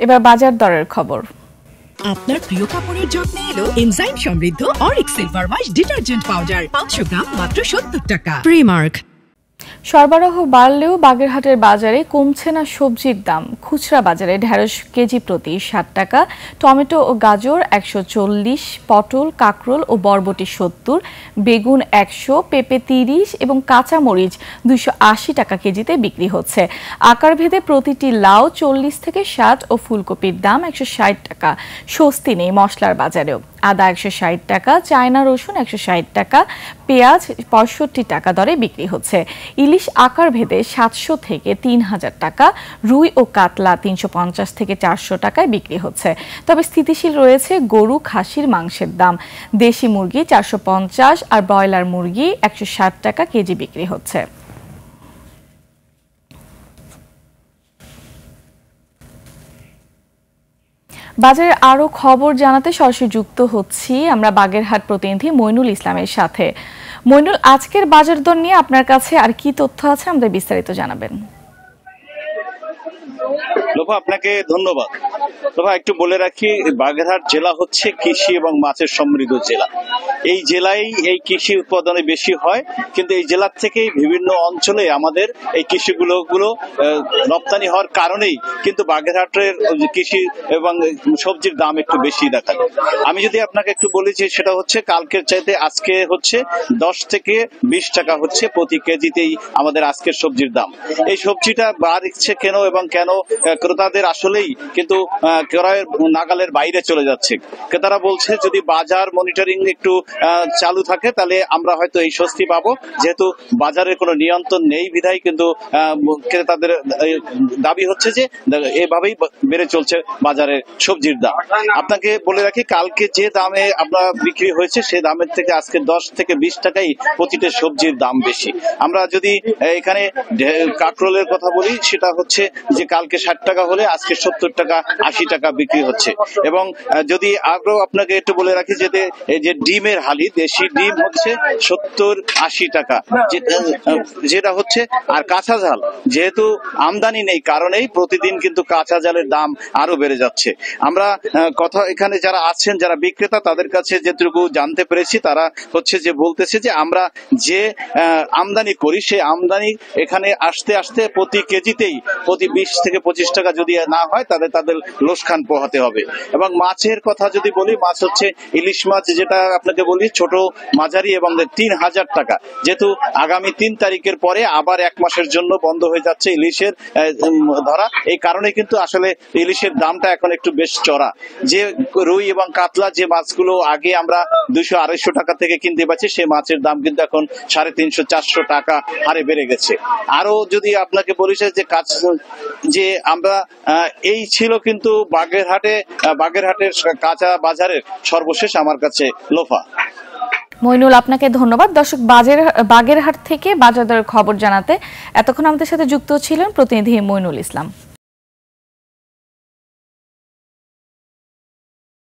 এবার বাজার দরের খবর। আপনার প্রিয় কাপড়ের যত্নে এলো এনজাইম সমৃদ্ধ Arik silver wash detergent powder 500 গ্রাম মাত্র 70 টাকা। প্রিমার্ক। সরবরাহ বাড়লেও বাগেরহাটের বাজারে কমছে না সবজির দাম। খুচরা বাজারে ঢেঁড়স কেজি প্রতি 60 টাকা, টমেটো ও গাজর 140, পটল, কাঁকরোল ও বরবটি 70, বেগুন 100, পেঁপে 30 এবং কাঁচামরিচ 280 টাকা কেজিতে বিক্রি হচ্ছে। আকারভেদে প্রতিটি লাউ 40 থেকে 60 ও ফুলকপির দাম 160 টাকা। স্বস্তি নেই মশলার বাজারেও। আদা 160 টাকা, চায়না রসুন 160 টাকা, পেঁয়াজ 65 টাকা দরে বিক্রি হচ্ছে। ইলিশ আকার ভেদে 700 থেকে 3000 টাকা, রুই ও কাতলা 350 থেকে 400 টাকায় বিক্রি হচ্ছে। তবে স্থিতিশীল রয়েছে গরু খাসির মাংসের দাম। দেশি মুরগি 450 আর ব্রয়লার মুরগি 160 টাকা কেজি বিক্রি হচ্ছে। বাজারের আরো খবর জানাতে সরাসরি যুক্ত হচ্ছি আমরা বাগেরহাট প্রতিনিধি মইনুল ইসলামের সাথে। মইনুল, আজকের বাজার দর নিয়ে আপনার কাছে আর কি তথ্য আছে আমাদের বিস্তারিত জানাবেন। লোভা, আপনাকে ধন্যবাদ। লোভা, একটু বলে রাখি, বাগেরহাট জেলা হচ্ছে কৃষি এবং মাছের সমৃদ্ধ জেলা। এই জেলায় এই কৃষি উৎপাদনে বেশি হয়, কিন্তু এই জেলার থেকেই বিভিন্ন অঞ্চলে আমাদের এই কৃষিগুলো রপ্তানি হওয়ার কারণেই কিন্তু বাগেরহাটের কৃষি এবং সবজির দাম একটু বেশি দেখা যায়। আমি যদি আপনাকে একটু বলি যে সেটা হচ্ছে কালকের চাইতে আজকে হচ্ছে 10 থেকে 20 টাকা হচ্ছে প্রতি কেজিতেই আমাদের আজকের সবজির দাম। এই সবজিটা বাড়ছে কেন এবং কেন ক্রেতাদের আসলেই কিন্তু ক্রয়ের নাগালের বাইরে চলে যাচ্ছে। ক্রেতারা বলছে যদি বাজার মনিটরিং একটু চালু থাকে তাহলে আমরা হয়তো এই স্বস্তি পাবো, যেহেতু বাজারের কোনো নিয়ন্ত্রণ নেই বিধায় কিন্তু ক্রেতাদের দাবি হচ্ছে যে এভাবেই বেড়ে চলছে বাজারে সবজির দাম। আপনাকে বলে রাখি, কালকে যে দামে আপনার বিক্রি হয়েছে সে দামের থেকে আজকে 10 থেকে 20 টাকাই প্রতিটা সবজির দাম বেশি। আমরা যদি এখানে কাঁকরোলের কথা বলি, সেটা হচ্ছে যে কালকে 60 টাকা হলে আজকে 70 টাকা 80 টাকা বিক্রি হচ্ছে। এবং যদি আরো আপনাকে একটু বলে রাখি যে ডিমের হালি, দেশি ডিম হচ্ছে 70-80 টাকা যেটা হচ্ছে। আর কাঁচা ঝাল যেহেতু আমদানি নেই কারণেই প্রতিদিন কিন্তু কাঁচা ঝালের দাম আরো বেড়ে যাচ্ছে। আমরা কথা এখানে যারা আছেন, যারা বিক্রেতা, তাদের কাছে যেটুকু জানতে পেরেছি তারা হচ্ছে যে বলতেছে যে আমরা যে আমদানি করি সেই আমদানি এখানে আসতে আসতে প্রতি কেজিতেই প্রতি 20 থেকে 25 টাকা যদি না হয় তাহলে তাদের লোকসান পোহাতে হবে। এবং মাছের কথা যদি বলি, মাছ হচ্ছে ইলিশ মাছ, যেটা আপনাকে বলি ছোট মাঝারি এবং 3000 টাকা, যেহেতু আগামী 3 তারিখের পরে আবার 1 মাসের জন্য বন্ধ হয়ে যাচ্ছে ইলিশের ধরা। এই কারণে কিন্তু আসলে ইলিশের দামটা এখন একটু বেশ চড়া। যে রুই এবং কাতলা যে মাছগুলো আগে আমরা 200-250 টাকা থেকে কিনতে পাচ্ছি, সেই মাছের দাম কিন্তু এখন 350-400 টাকা হারে বেড়ে গেছে। আরো যদি আপনাকে বলি যে আমরা এই ছিল কিন্তু বাগেরহাটের কাঁচা বাজারের সর্বশেষ আমার কাছে লোফা। মইনুল, আপনাকে ধন্যবাদ। দর্শক, বাগেরহাট থেকে বাজার দরের খবর জানাতে এতক্ষণ আমাদের সাথে যুক্ত ছিলেন প্রতিনিধি মইনুল ইসলাম।